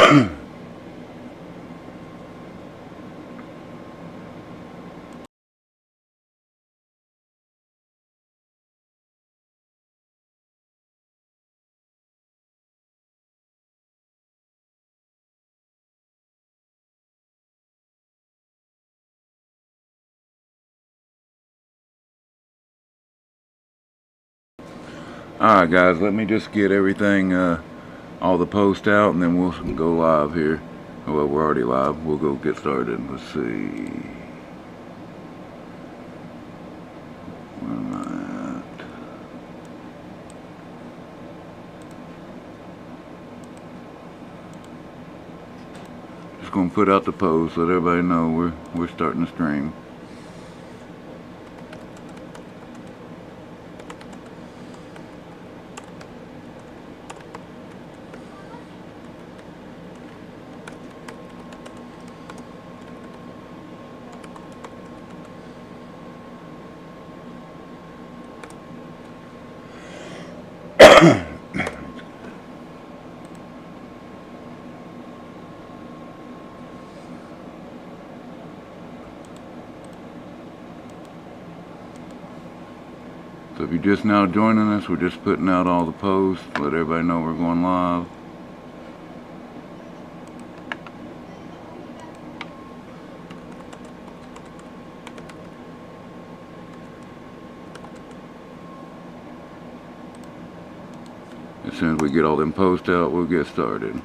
Alright guys, let me just get everything, all the posts out, and then we'll go live here. Well, we're already live. We'll go get started. Let's see. Where am I at? Just gonna put out the post, let everybody know we're starting to stream. So if you're just now joining us, we're just putting out all the posts, let everybody know we're going live. As soon as we get all them posts out, we'll get started.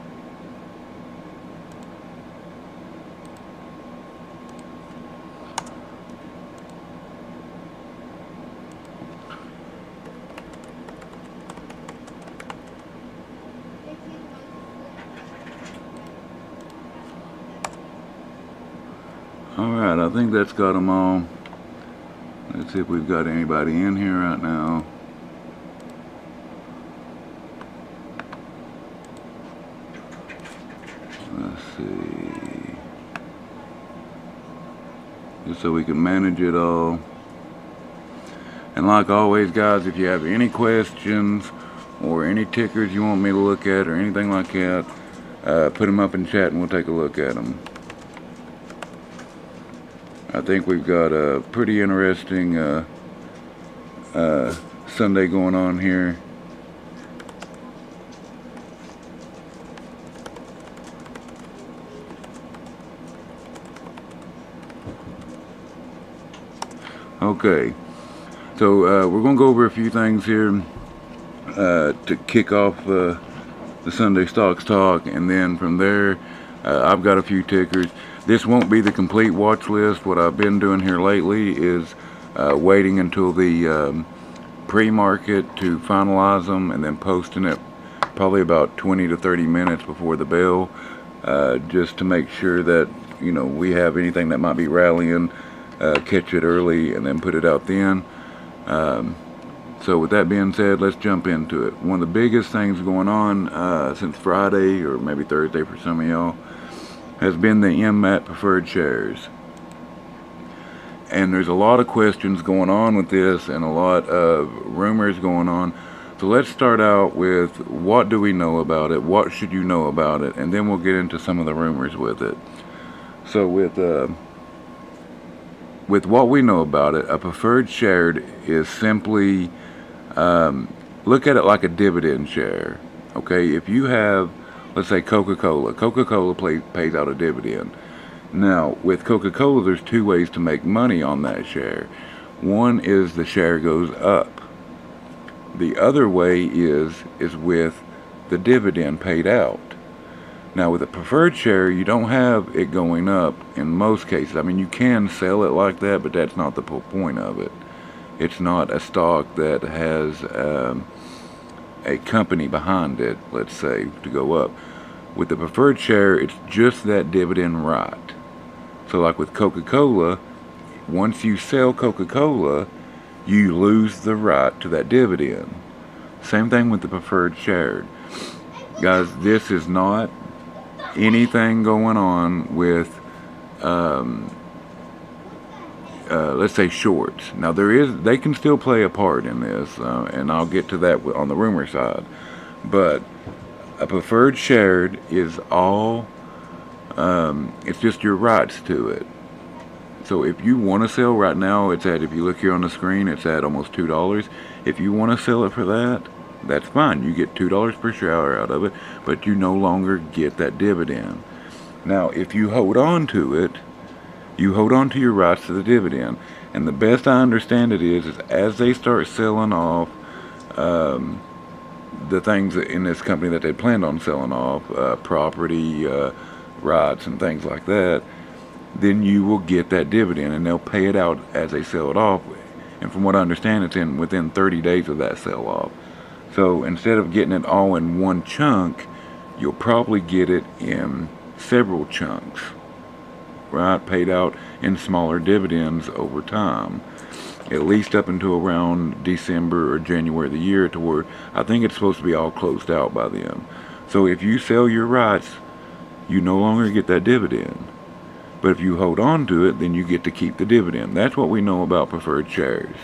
Alright, I think that's got them all. Let's see if we've got anybody in here right now. Let's see. Just so we can manage it all. And like always guys, if you have any questions or any tickers you want me to look at or anything like that, put them up in chat and we'll take a look at them. I think we've got a pretty interesting Sunday going on here. Okay, so we're going to go over a few things here to kick off the Sunday Stocks Talk, and then from there I've got a few tickers. This won't be the complete watch list. What I've been doing here lately is waiting until the pre-market to finalize them and then posting it probably about 20 to 30 minutes before the bell, just to make sure that, you know, we have anything that might be rallying, catch it early and then put it out then. So with that being said, let's jump into it. One of the biggest things going on since Friday, or maybe Thursday for some of y'all, has been the Mmtlp preferred shares. And there's a lot of questions going on with this and a lot of rumors going on. So let's start out with, what do we know about it? What should you know about it? And then we'll get into some of the rumors with it. So with what we know about it, a preferred share is simply, look at it like a dividend share. Okay, if you have, let's say Coca-Cola. Coca-Cola pays out a dividend. Now, with Coca-Cola, there's two ways to make money on that share. One is the share goes up. The other way is with the dividend paid out. Now, with a preferred share, you don't have it going up in most cases. I mean, you can sell it like that, but that's not the point of it. It's not a stock that has a company behind it, let's say, to go up. With the preferred share, it's just that dividend right. So like with Coca-Cola, once you sell Coca-Cola, you lose the right to that dividend. Same thing with the preferred share. Guys, this is not anything going on with let's say shorts. Now they can still play a part in this, and I'll get to that on the rumor side. But A preferred shared is all, it's just your rights to it. So if you want to sell right now, it's at, if you look here on the screen, it's at almost $2. If you want to sell it for that, that's fine. You get $2 per share out of it, but you no longer get that dividend. Now, if you hold on to it, you hold on to your rights to the dividend. And the best I understand it is as they start selling off the things in this company that they planned on selling off, property, rights, and things like that, then you will get that dividend, and they'll pay it out as they sell it off. And from what I understand, it's within 30 days of that sell off. So instead of getting it all in one chunk, you'll probably get it in several chunks, right? Paid out in smaller dividends over time, at least up until around December or January of the year, to where I think it's supposed to be all closed out by then. So if you sell your rights, you no longer get that dividend. But if you hold on to it, then you get to keep the dividend. That's what we know about preferred shares.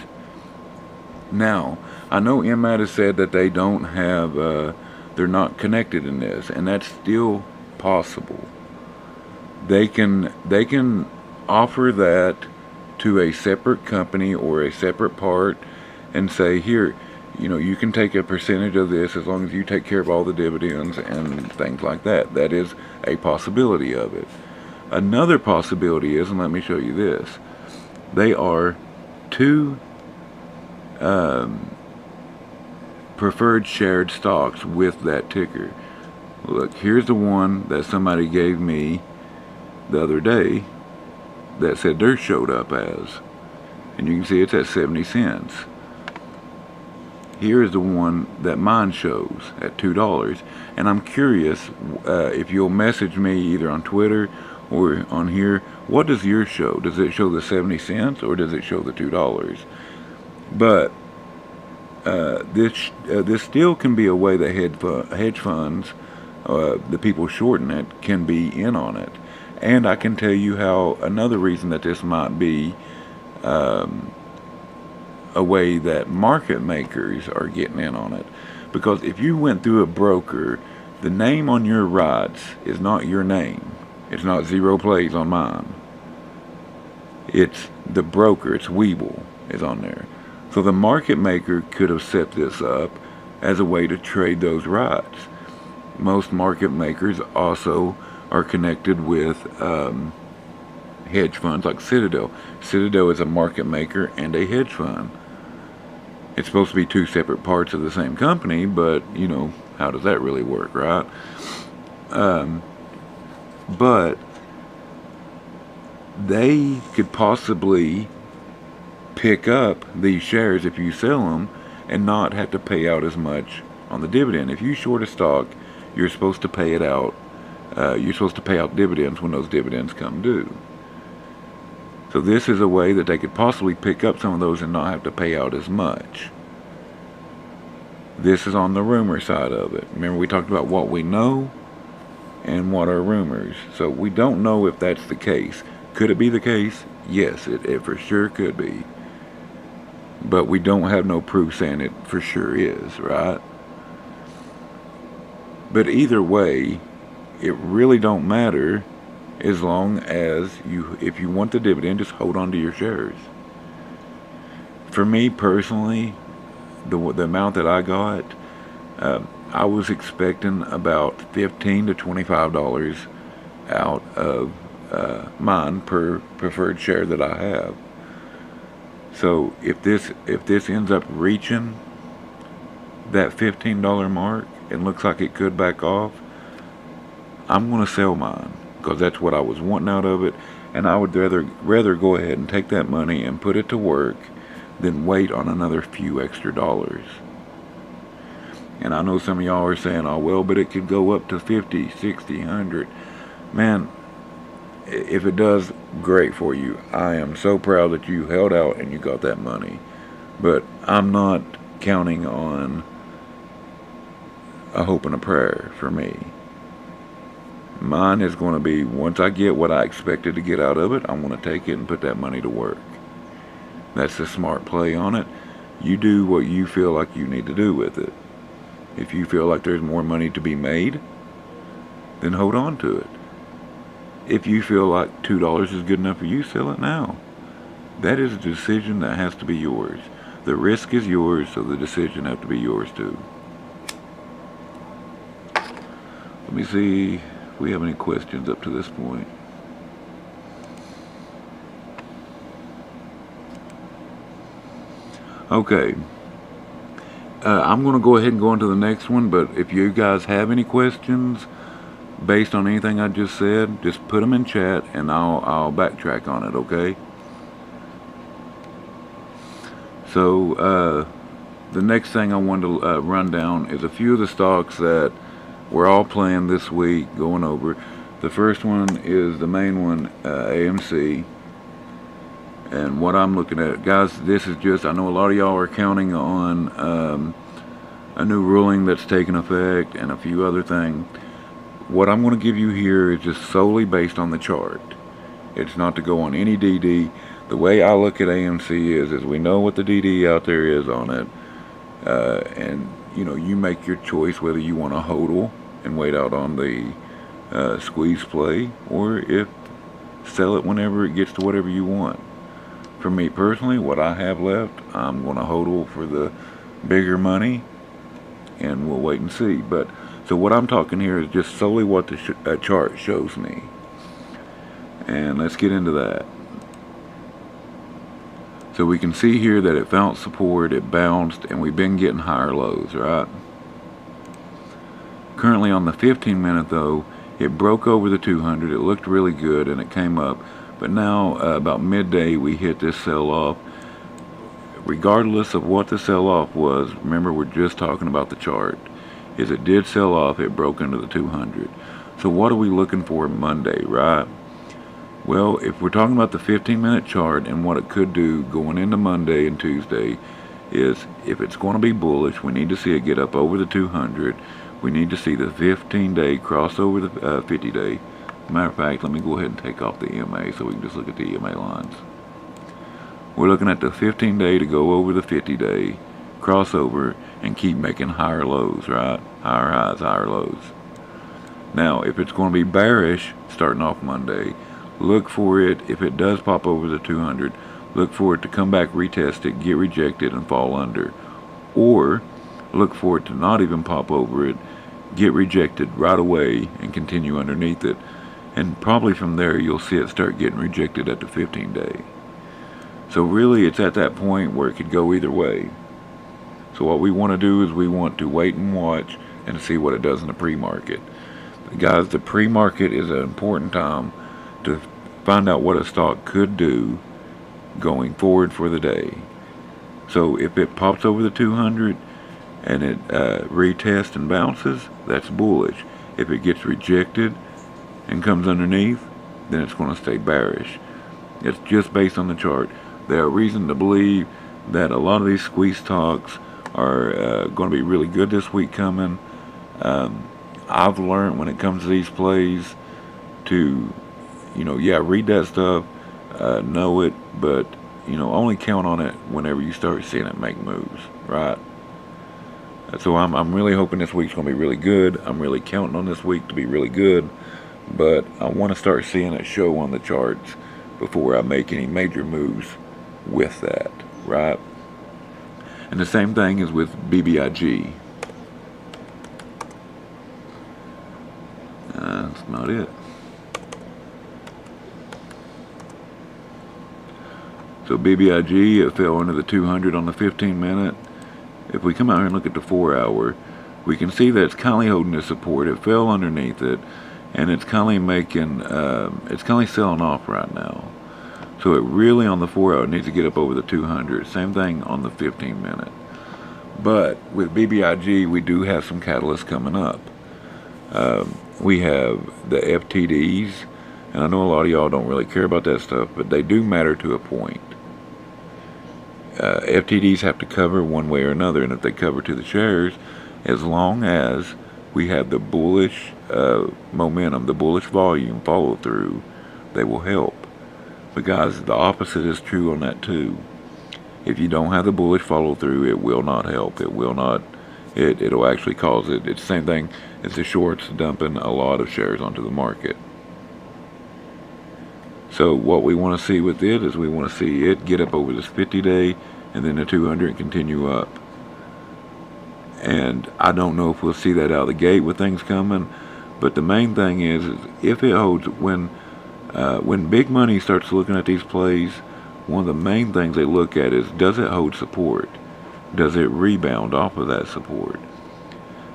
Now, I know Mmtlp has said that they don't have, they're not connected in this, and that's still possible. They can offer that to a separate company or a separate part and say, here, you can take a percentage of this as long as you take care of all the dividends and things like that. That is a possibility of it. Another possibility is, and let me show you this, they are two preferred shared stocks with that ticker. Look, here's the one that somebody gave me the other day that said theirs showed up as, and you can see it's at 70 cents. Here is the one that mine shows at $2, and I'm curious if you'll message me either on Twitter or on here, what does yours show? Does it show the 70 cents or does it show the $2? But this still can be a way that hedge funds, the people shorting it, can be in on it. And I can tell you how another reason that this might be a way that market makers are getting in on it. Because if you went through a broker, the name on your rights is not your name. It's not Zero Plays on mine. It's the broker, it's Weeble is on there. So the market maker could have set this up as a way to trade those rights. Most market makers also are connected with hedge funds like Citadel. Citadel is a market maker and a hedge fund. It's supposed to be two separate parts of the same company, but how does that really work, right? But they could possibly pick up these shares if you sell them and not have to pay out as much on the dividend. If you short a stock, you're supposed to pay it out. You're supposed to pay out dividends when those dividends come due. So this is a way that they could possibly pick up some of those and not have to pay out as much. This is on the rumor side of it. Remember, we talked about what we know and what are rumors. So we don't know if that's the case. Could it be the case? Yes, it for sure could be. But we don't have no proof saying it for sure is, right? But either way, it really don't matter as long as if you want the dividend, just hold on to your shares. For me personally, the amount that I got, I was expecting about $15 to $25 out of mine per preferred share that I have. So if this ends up reaching that $15 mark and looks like it could back off, I'm going to sell mine, because that's what I was wanting out of it, and I would rather go ahead and take that money and put it to work than wait on another few extra dollars. And I know some of y'all are saying, oh well, but it could go up to 50, 60, 100. Man, if it does, great for you. I am so proud that you held out and you got that money. But I'm not counting on a hope and a prayer for me. Mine is going to be, once I get what I expected to get out of it, I'm going to take it and put that money to work. That's the smart play on it. You do what you feel like you need to do with it. If you feel like there's more money to be made, then hold on to it. If you feel like $2 is good enough for you, sell it now. That is a decision that has to be yours. The risk is yours, so the decision has to be yours too. Let me see if we have any questions up to this point. Okay. I'm going to go ahead and go on to the next one, but if you guys have any questions based on anything I just said, just put them in chat and I'll backtrack on it, okay? So, the next thing I wanted to run down is a few of the stocks that we're all playing this week, going over. The first one is the main one, AMC. And what I'm looking at, guys, this is just, I know a lot of y'all are counting on a new ruling that's taken effect and a few other things. What I'm going to give you here is just solely based on the chart. It's not to go on any DD. The way I look at AMC is we know what the DD out there is on it. And, you know, you make your choice whether you want to hodl and wait out on the squeeze play, or if sell it whenever it gets to whatever you want. For me personally, what I have left, I'm going to hodl for the bigger money, and we'll wait and see. But so what I'm talking here is just solely what the chart shows me. And let's get into that. So we can see here that it found support, it bounced, and we've been getting higher lows, right? Currently on the 15-minute though, it broke over the 200. It looked really good and it came up. But now about midday we hit this sell-off. Regardless of what the sell-off was, remember we're just talking about the chart, is it did sell off, it broke into the 200. So what are we looking for Monday, right? Well, if we're talking about the 15-minute chart and what it could do going into Monday and Tuesday, is if it's going to be bullish, we need to see it get up over the 200. We need to see the 15-day cross over the 50-day. Matter of fact, let me go ahead and take off the EMA so we can just look at the EMA lines. We're looking at the 15-day to go over the 50-day, cross over, and keep making higher lows, right? Higher highs, higher lows. Now, if it's going to be bearish starting off Monday, look for it, if it does pop over the 200, look for it to come back, retest it, get rejected, and fall under. Or look for it to not even pop over it, get rejected right away, and continue underneath it. And probably from there you'll see it start getting rejected at the 15-day. So really it's at that point where it could go either way. So what we want to do is we want to wait and watch and see what it does in the pre-market. Guys, the pre-market is an important time to find out what a stock could do going forward for the day. So if it pops over the 200 and it retests and bounces, that's bullish. If it gets rejected and comes underneath, then it's going to stay bearish. It's just based on the chart. There are reason to believe that a lot of these squeeze stocks are going to be really good this week coming. I've learned when it comes to these plays to, read that stuff, know it, but, only count on it whenever you start seeing it make moves, right? So I'm really hoping this week's going to be really good. I'm really counting on this week to be really good, but I want to start seeing it show on the charts before I make any major moves with that, right? And the same thing is with BBIG. That's not it. So BBIG, it fell under the 200 on the 15-minute. If we come out here and look at the 4-hour, we can see that it's kindly holding the support. It fell underneath it, and it's kindly making, it's kindly selling off right now. So it really on the 4-hour needs to get up over the 200. Same thing on the 15-minute. But with BBIG, we do have some catalysts coming up. We have the FTDs, and I know a lot of y'all don't really care about that stuff, but they do matter to a point. FTDs have to cover one way or another, and if they cover to the shares, as long as we have the bullish momentum, the bullish volume follow through, they will help. But guys, the opposite is true on that too. If you don't have the bullish follow through, it will not help. It will not it'll actually cause it. It's the same thing as the shorts dumping a lot of shares onto the market. So what we want to see with it is we want to see it get up over this 50-day and then the 200 and continue up. And I don't know if we'll see that out of the gate with things coming, but the main thing is if it holds, when big money starts looking at these plays, one of the main things they look at is, does it hold support? Does it rebound off of that support?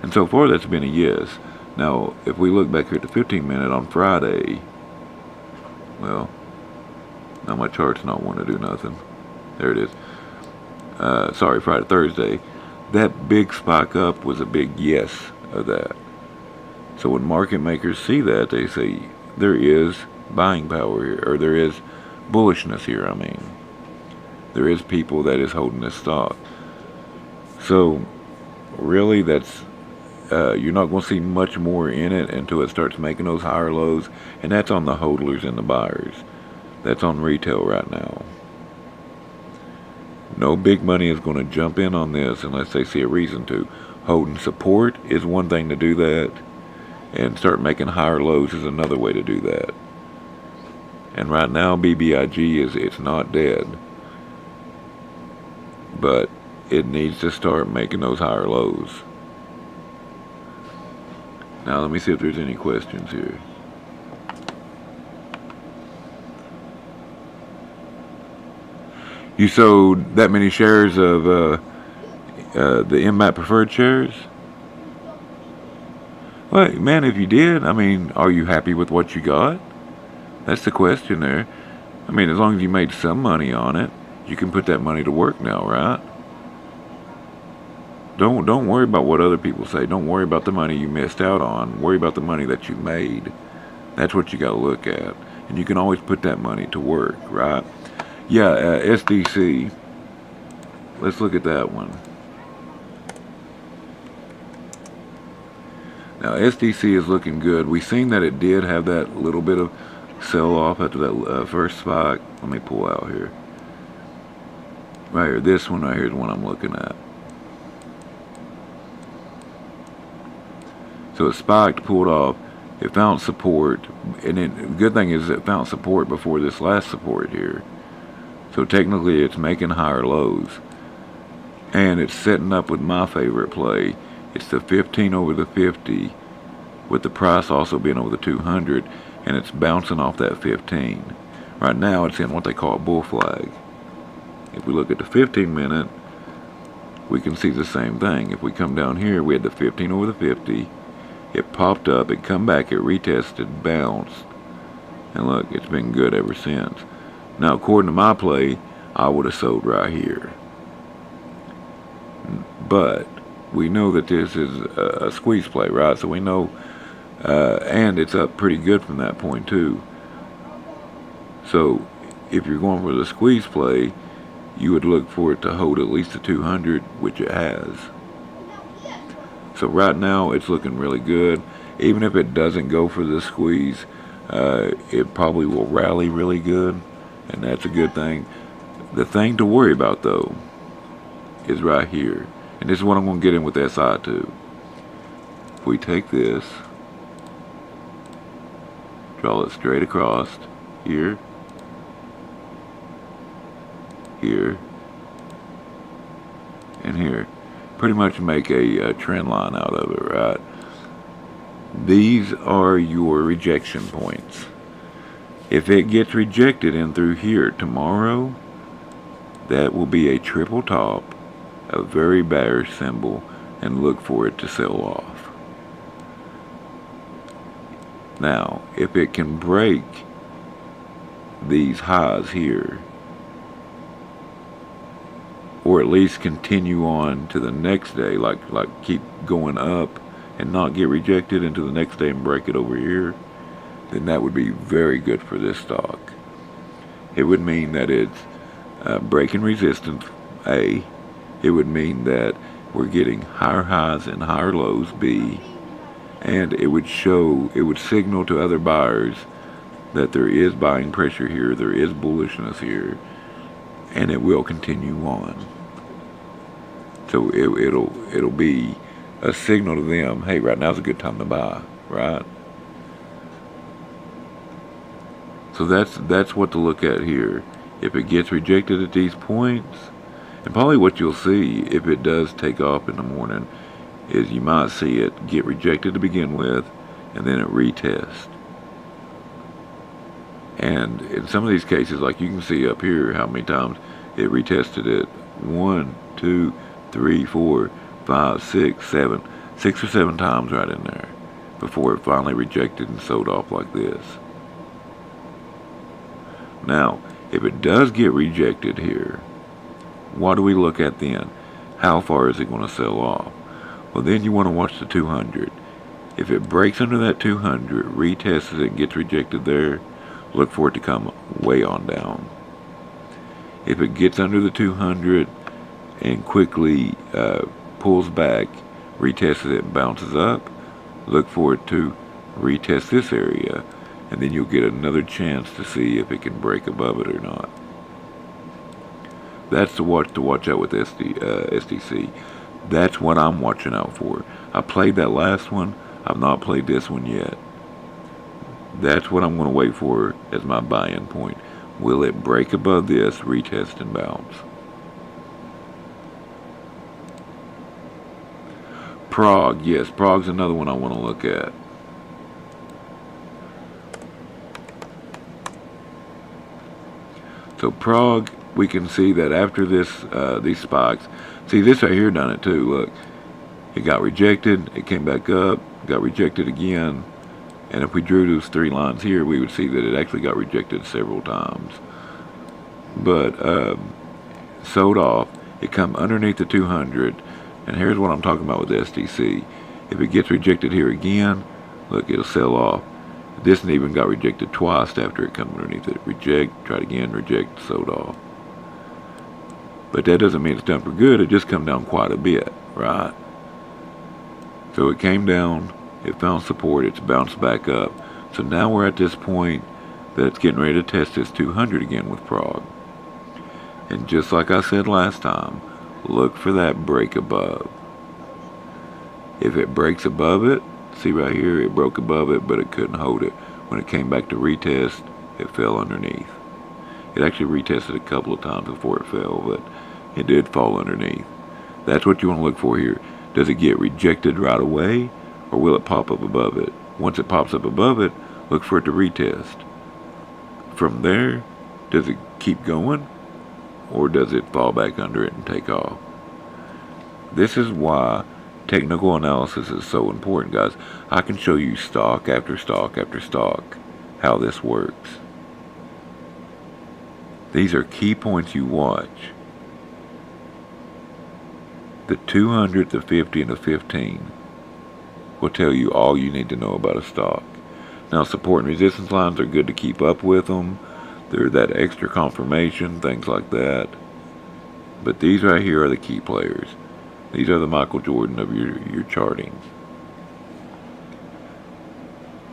And so far that's been a yes. Now, if we look back here at the 15-minute on Friday, well, now my chart's not wanting to do nothing. There it is. Sorry, Thursday. That big spike up was a big yes of that. So when market makers see that, they say there is buying power here, or there is bullishness here. I mean, there is people that is holding this stock. So really, that's you're not going to see much more in it until it starts making those higher lows, and that's on the hodlers and the buyers. That's on retail right now. No big money is going to jump in on this unless they see a reason to. Holding support is one thing to do that, and start making higher lows is another way to do that. And right now, BBIG it's not dead, but it needs to start making those higher lows. Now let me see if there's any questions here. You sold that many shares of the Mmtlp preferred shares? Well, man, if you did, I mean, are you happy with what you got? That's the question there. I mean, as long as you made some money on it, you can put that money to work now, right? Don't worry about what other people say. Don't worry about the money you missed out on. Worry about the money that you made. That's what you got to look at. And you can always put that money to work, right? Yeah, SDC. Let's look at that one. Now, SDC is looking good. We've seen that it did have that little bit of sell-off after that first spike. Let me pull out here. Right here, this one right here is the one I'm looking at. So it spiked, pulled off, it found support, and then the good thing is it found support before this last support here. So technically it's making higher lows. And it's setting up with my favorite play. It's the 15 over the 50, with the price also being over the 200, and it's bouncing off that 15. Right now it's in what they call a bull flag. If we look at the 15-minute, we can see the same thing. If we come down here, we had the 15 over the 50. It popped up, it come back, it retested, bounced, and look, it's been good ever since. Now, according to my play, I would have sold right here. But we know that this is a squeeze play, right? So we know, and it's up pretty good from that point too. So if you're going for the squeeze play, you would look for it to hold at least the 200, which it has. So right now it's looking really good. Even if it doesn't go for the squeeze, it probably will rally really good, and that's a good thing. The thing to worry about though is right here, and this is what I'm going to get in with SI too. If we take this, draw it straight across here, here, and here, pretty much make a trend line out of it, right? These are your rejection points. If it gets rejected in through here tomorrow, that will be a triple top, a very bearish symbol, and look for it to sell off. Now, if it can break these highs here, or at least continue on to the next day, like keep going up and not get rejected into the next day and break it over here, then that would be very good for this stock. It would mean that it's breaking resistance, A. It would mean that we're getting higher highs and higher lows, B. And it would signal to other buyers that there is buying pressure here, there is bullishness here, and it will continue on. So it'll be a signal to them, hey, right now's a good time to buy, right? So that's what to look at here. If it gets rejected at these points, and probably what you'll see if it does take off in the morning is you might see it get rejected to begin with, and then it retests. And in some of these cases, like you can see up here how many times it retested it. 1, 2, 3, 4, 5, 6, 7. 6 or 7 times right in there before it finally rejected and sold off like this. Now, if it does get rejected here, what do we look at then? How far is it going to sell off? Well, then you want to watch the 200. If it breaks under that 200, retests it and gets rejected there, look for it to come way on down. If it gets under the 200 and quickly pulls back, retests it and bounces up, look for it to retest this area, and then you'll get another chance to see if it can break above it or not. That's to watch out with SDC. That's what I'm watching out for. I played that last one. I've not played this one yet. That's what I'm going to wait for as my buy-in point. Will it break above this, retest, and bounce? Prog, yes, Prog's another one I want to look at. So Prog, we can see that after this, these spikes, see this right here done it too. Look, it got rejected, it came back up, got rejected again, and if we drew those 3 lines here, we would see that it actually got rejected several times. But sold off, it come underneath the 200, and here's what I'm talking about with SDC. If it gets rejected here again, look, it'll sell off. This even got rejected twice after it come underneath it. Reject, tried again, reject, sold off. But that doesn't mean it's done for good, it just come down quite a bit, right? So it came down, it found support, it's bounced back up. So now we're at this point that it's getting ready to test this 200 again with Prog. And just like I said last time, look for that break above. If it breaks above it, see right here, it broke above it, but it couldn't hold it. When it came back to retest, it fell underneath. It actually retested a couple of times before it fell, but it did fall underneath. That's what you want to look for here. Does it get rejected right away, or will it pop up above it? Once it pops up above it, look for it to retest. From there, does it keep going, or does it fall back under it and take off? This is why technical analysis is so important, guys. I can show you stock after stock after stock how this works. These are key points you watch. The 200, the 50, and the 15 will tell you all you need to know about a stock. Now, support and resistance lines are good to keep up with them. They're that extra confirmation, things like that. But these right here are the key players. These are the Michael Jordan of your charting.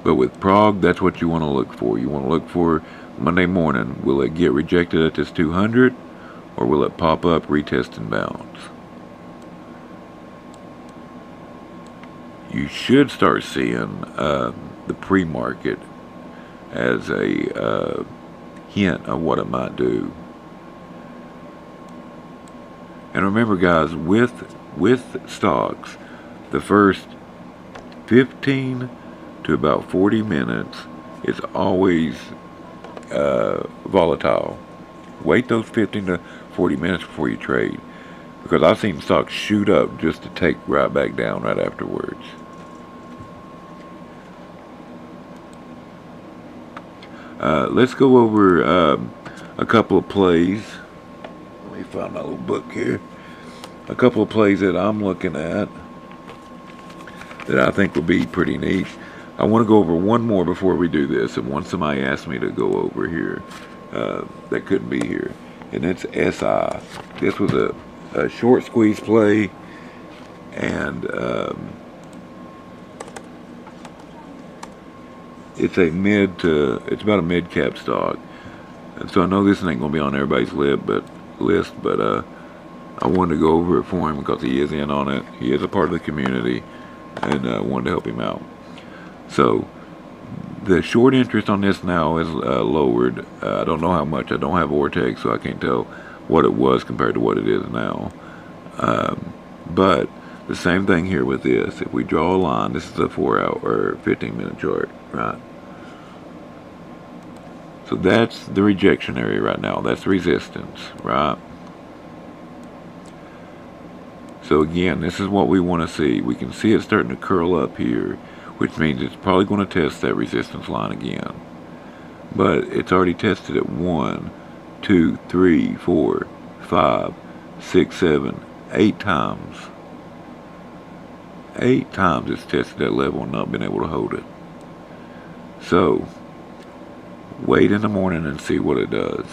But with Prog, that's what you want to look for. You want to look for Monday morning. Will it get rejected at this 200, or will it pop up, retest, and bounce? You should start seeing the pre-market as a hint of what it might do. And remember, guys, with stocks, the first 15 to about 40 minutes is always volatile. Wait those 15 to 40 minutes before you trade, because I've seen stocks shoot up just to take right back down right afterwards. Let's go over a couple of plays. Let me find my little book here. A couple of plays that I'm looking at that I think will be pretty neat. I want to go over one more before we do this, and one somebody asked me to go over here that couldn't be here, and it's SI. This was a short squeeze play, and it's about a mid cap stock, and so I know this ain't gonna be on everybody's list, but I wanted to go over it for him because he is in on it. He is a part of the community, and I wanted to help him out. So the short interest on this now is lowered. I don't know how much. I don't have Vortex, so I can't tell what it was compared to what it is now. But the same thing here with this. If we draw a line, this is a 4-hour or 15-minute chart, right? So that's the rejection area right now. That's resistance, right? So again, this is what we want to see. We can see it starting to curl up here, which means it's probably going to test that resistance line again. But it's already tested it 1, 2, 3, 4, 5, 6, 7, 8 times. 8 times it's tested that level and not been able to hold it. So wait in the morning and see what it does.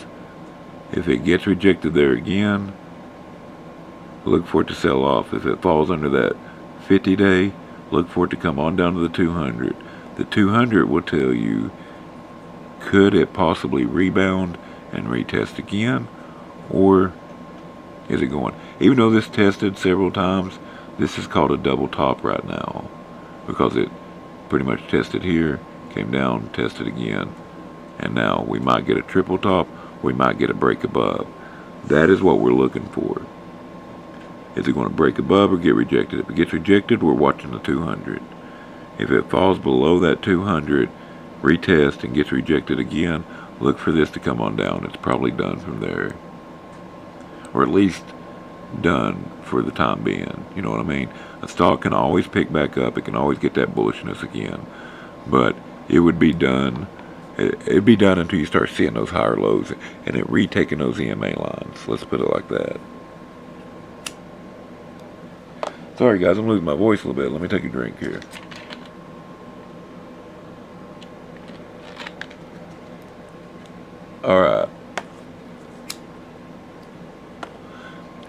If it gets rejected there again, look for it to sell off. If it falls under that 50-day, look for it to come on down to the 200. The 200 will tell you, could it possibly rebound and retest again, or is it going? Even though this tested several times, this is called a double top right now, because it pretty much tested here, came down, tested again, and now we might get a triple top, we might get a break above. That is what we're looking for. Is it going to break above or get rejected? If it gets rejected, we're watching the 200. If it falls below that 200, retest and gets rejected again, look for this to come on down. It's probably done from there. Or at least done for the time being. You know what I mean? A stock can always pick back up. It can always get that bullishness again. But it would be done. It'd be done until you start seeing those higher lows and it retaking those EMA lines. Let's put it like that. Sorry guys, I'm losing my voice a little bit. Let me take a drink here. Alright.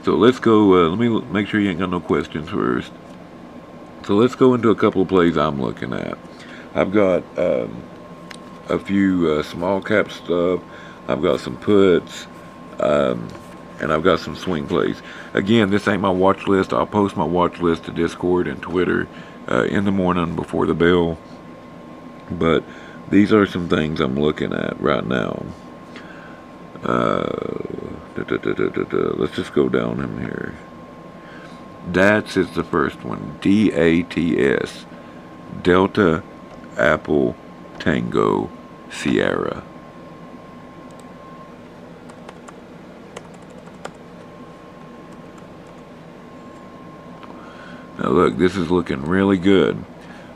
So let's go, let me make sure you ain't got no questions first. So let's go into a couple of plays I'm looking at. I've got a few small cap stuff. I've got some puts. And I've got some swing plays. Again, this ain't my watch list. I'll post my watch list to Discord and Twitter in the morning before the bell. But these are some things I'm looking at right now. Let's just go down in here. DATS is the first one. DATS. Delta, Apple, Tango, Sierra. Now look, this is looking really good.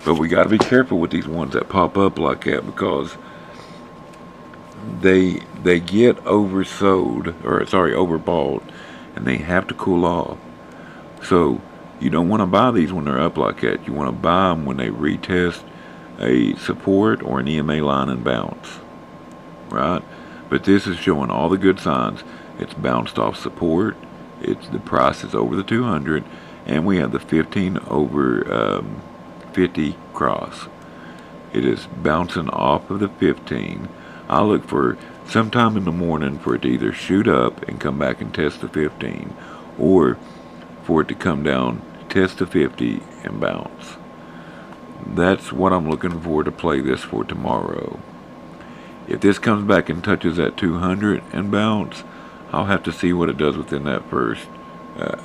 But we got to be careful with these ones that pop up like that, because they get oversold, or sorry, overbought, and they have to cool off. So you don't want to buy these when they're up like that. You want to buy them when they retest a support or an EMA line and bounce, right? But this is showing all the good signs. It's bounced off support. It's the price is over the 200, and we have the 15 over 50 cross. It is bouncing off of the 15. I look for sometime in the morning for it to either shoot up and come back and test the 15, or for it to come down, test the 50 and bounce. That's what I'm looking for to play this for tomorrow. If this comes back and touches that 200 and bounce, I'll have to see what it does within that first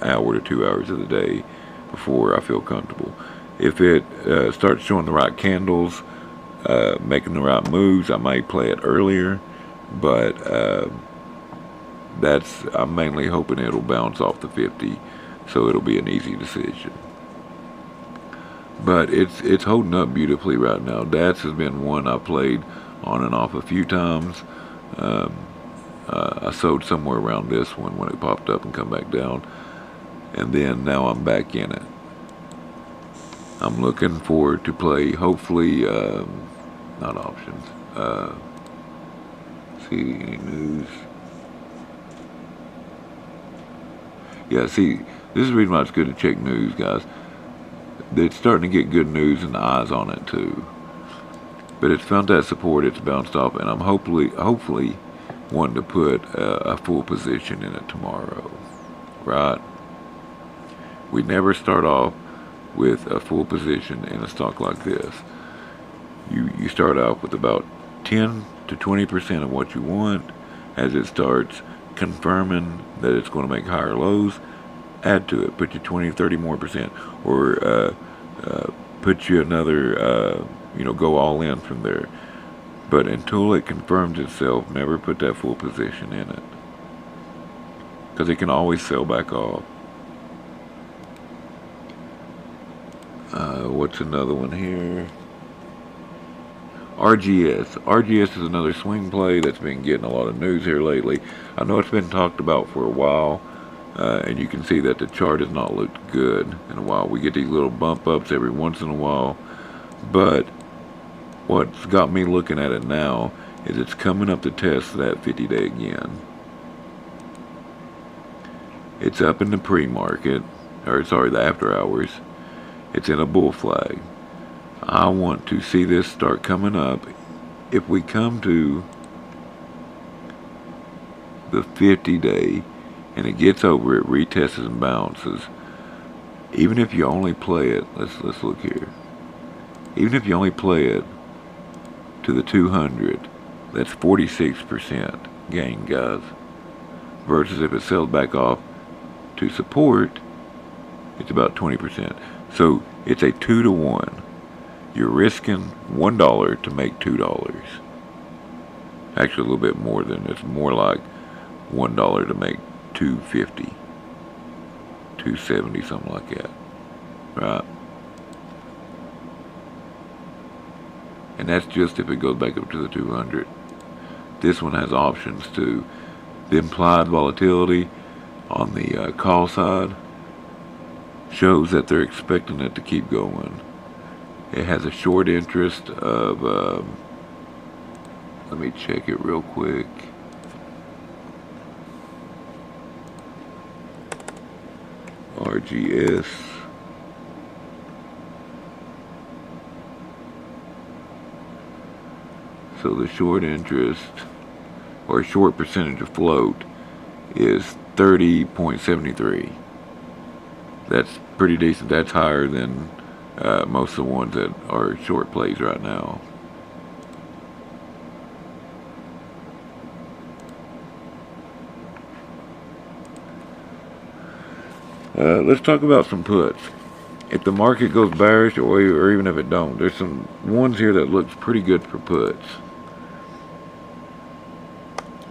hour to 2 hours of the day before I feel comfortable. If it starts showing the right candles, making the right moves, I might play it earlier, but I'm mainly hoping it'll bounce off the 50, so it'll be an easy decision. But it's holding up beautifully right now. DATS has been one I played on and off a few times. I sold somewhere around this one when it popped up and come back down, and then now I'm back in it. I'm looking forward to play, hopefully, not options. See any news? Yeah, see, this is the reason why it's good to check news, guys. It's starting to get good news and eyes on it too. But it's found that support, it's bounced off, and I'm hopefully wanting to put a full position in it tomorrow, right? We never start off with a full position in a stock like this. You start off with about 10 to 20% of what you want. As it starts confirming that it's going to make higher lows, add to it. Put you 20, 30 more percent, or put you another, go all in from there. But until it confirms itself, never put that full position in it, because it can always sell back off. What's another one here? RGS. RGS is another swing play that's been getting a lot of news here lately. I know it's been talked about for a while, and you can see that the chart has not looked good in a while. We get these little bump ups every once in a while, but what's got me looking at it now is it's coming up to test that 50-day again. It's up in the pre-market, or sorry, the after hours. It's in a bull flag. I want to see this start coming up. If we come to the 50-day and it gets over, it retests and bounces. Even if you only play it, let's look here. Even if you only play it to the 200, that's 46% gain, guys. Versus if it sells back off to support, it's about 20%. So it's a 2 to 1. You're risking $1 to make $2. Actually, a little bit more than it's more like $1 to make $2.50, $2.70, something like that, right? And that's just if it goes back up to the 200. This one has options too. The implied volatility on the call side shows that they're expecting it to keep going. It has a short interest of, let me check it real quick. RGS. So the short interest, or short percentage of float, is 30.73. That's pretty decent. That's higher than most of the ones that are short plays right now. Let's talk about some puts. If the market goes bearish, or even if it don't, there's some ones here that looks pretty good for puts.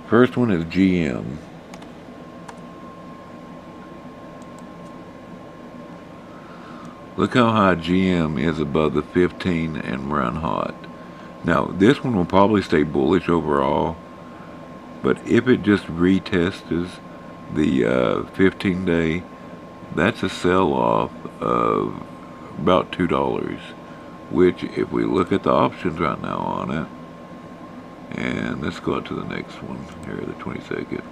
First one is GM. Look how high GM is above the 15 and run hot. Now, this one will probably stay bullish overall, but if it just retests the 15-day, that's a sell-off of about $2, which, if we look at the options right now on it, and let's go out to the next one here, the 22nd.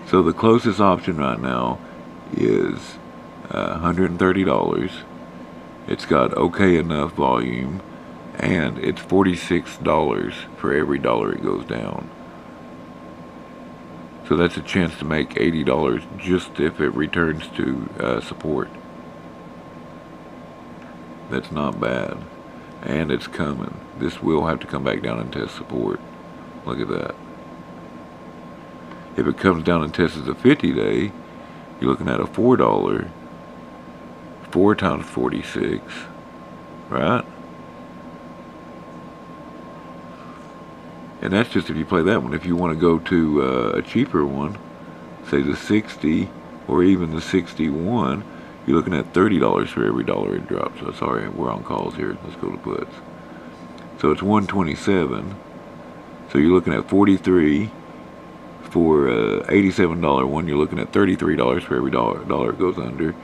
So the closest option right now is $130. It's got okay enough volume, and it's $46 for every dollar it goes down. So that's a chance to make $80 just if it returns to support. That's not bad. And it's coming. This will have to come back down and test support. Look at that. If it comes down and tests the 50-day, you're looking at a $4. 4 times 46, right? And that's just if you play that one. If you want to go to a cheaper one, say the 60 or even the 61, you're looking at $30 for every dollar it drops. So sorry, we're on calls here. Let's go to puts. So it's 127. So you're looking at 43 for $87 one. You're looking at $33 for every dollar it goes under.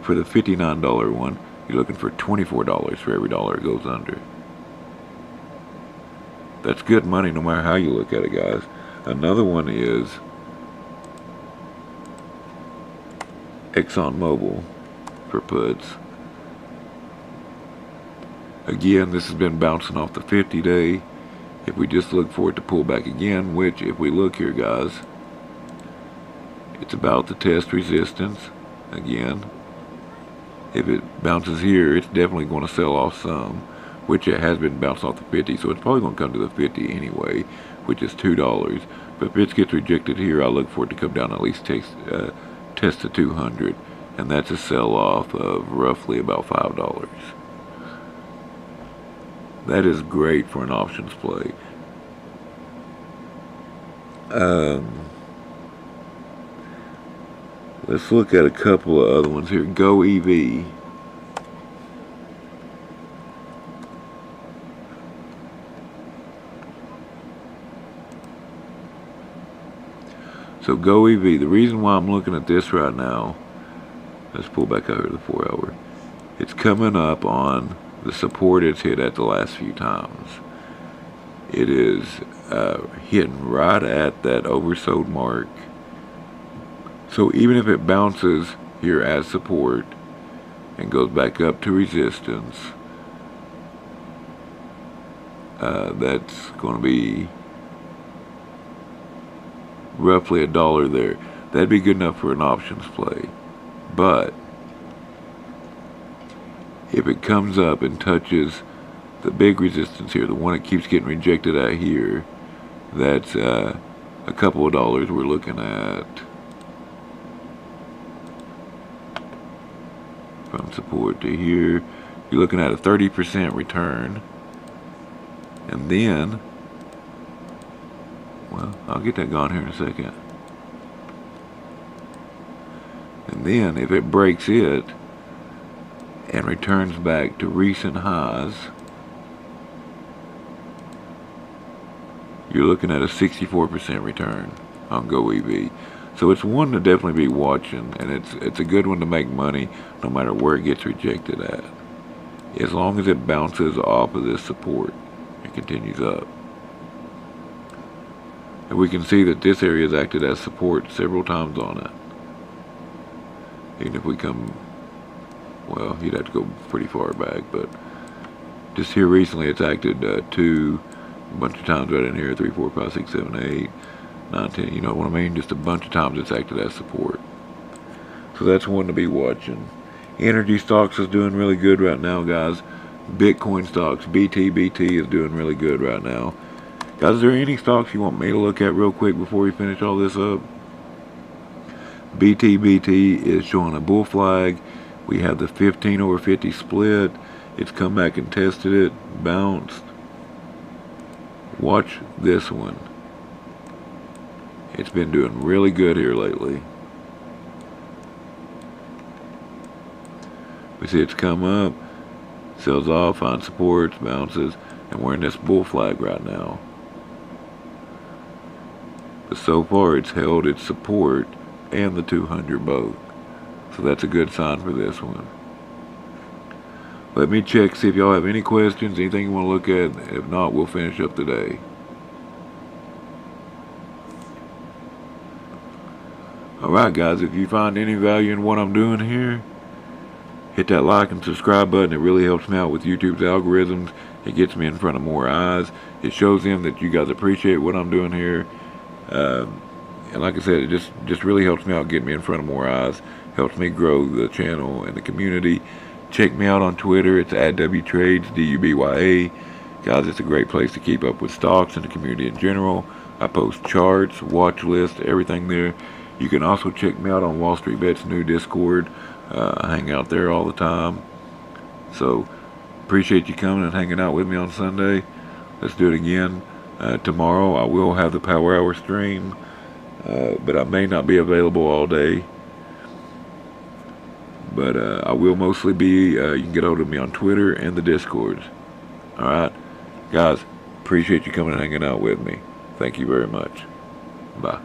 For the $59 one, you're looking for $24 for every dollar it goes under. That's good money no matter how you look at it, guys. Another one is ExxonMobil for puts. Again, this has been bouncing off the 50-day. If we just look for it to pull back again, which if we look here, guys, it's about to test resistance again, if it bounces here, it's definitely going to sell off some, which it has been bounced off the 50, so it's probably going to come to the 50 anyway, which is $2. But if it gets rejected here, I look for it to come down at least test the 200, and that's a sell-off of roughly about $5. That is great for an options play. Let's look at a couple of other ones here. Go EV. So Go EV, the reason why I'm looking at this right now, let's pull back over to the 4 hour. It's coming up on the support it's hit at the last few times. It is hitting right at that oversold mark. So even if it bounces here as support and goes back up to resistance, that's going to be roughly $1 there. That'd be good enough for an options play. But if it comes up and touches the big resistance here, the one it keeps getting rejected at here, that's a couple of dollars we're looking at from support to here. You're looking at a 30% return. And then, well, I'll get that gone here in a second. And then if it breaks it and returns back to recent highs, you're looking at a 64% return on Go EV. So it's one to definitely be watching, and it's a good one to make money no matter where it gets rejected at. As long as it bounces off of this support and continues up. And we can see that this area has acted as support several times on it. Even if we come, well, you'd have to go pretty far back, but just here recently it's acted a bunch of times right in here, 3, 4, 5, 6, 7, 8, 9, 10, you know what I mean? Just a bunch of times it's acted as support. So that's one to be watching. Energy stocks is doing really good right now, guys. Bitcoin stocks, BT is doing really good right now. Guys, is there any stocks you want me to look at real quick before we finish all this up? BT is showing a bull flag. We have the 15 over 50 split. It's come back and tested it, bounced. Watch this one. It's been doing really good here lately. We see it's come up, sells off, finds supports, bounces, and we're in this bull flag right now. But so far it's held its support and the 200 both. So that's a good sign for this one. Let me check, see if y'all have any questions, anything you want to look at. If not, we'll finish up today. Alright guys, if you find any value in what I'm doing here, hit that like and subscribe button. It really helps me out with YouTube's algorithms. It gets me in front of more eyes. It shows them that you guys appreciate what I'm doing here. And like I said, it just really helps me out, get me in front of more eyes. Helps me grow the channel and the community. Check me out on Twitter. It's @WTrades, DUBYA. Guys, it's a great place to keep up with stocks and the community in general. I post charts, watch lists, everything there. You can also check me out on Wall Street Bet's new Discord. I hang out there all the time. So, appreciate you coming and hanging out with me on Sunday. Let's do it again. Tomorrow I will have the Power Hour stream, but I may not be available all day. But I will mostly be, you can get hold of me on Twitter and the Discords. Alright? Guys, appreciate you coming and hanging out with me. Thank you very much. Bye.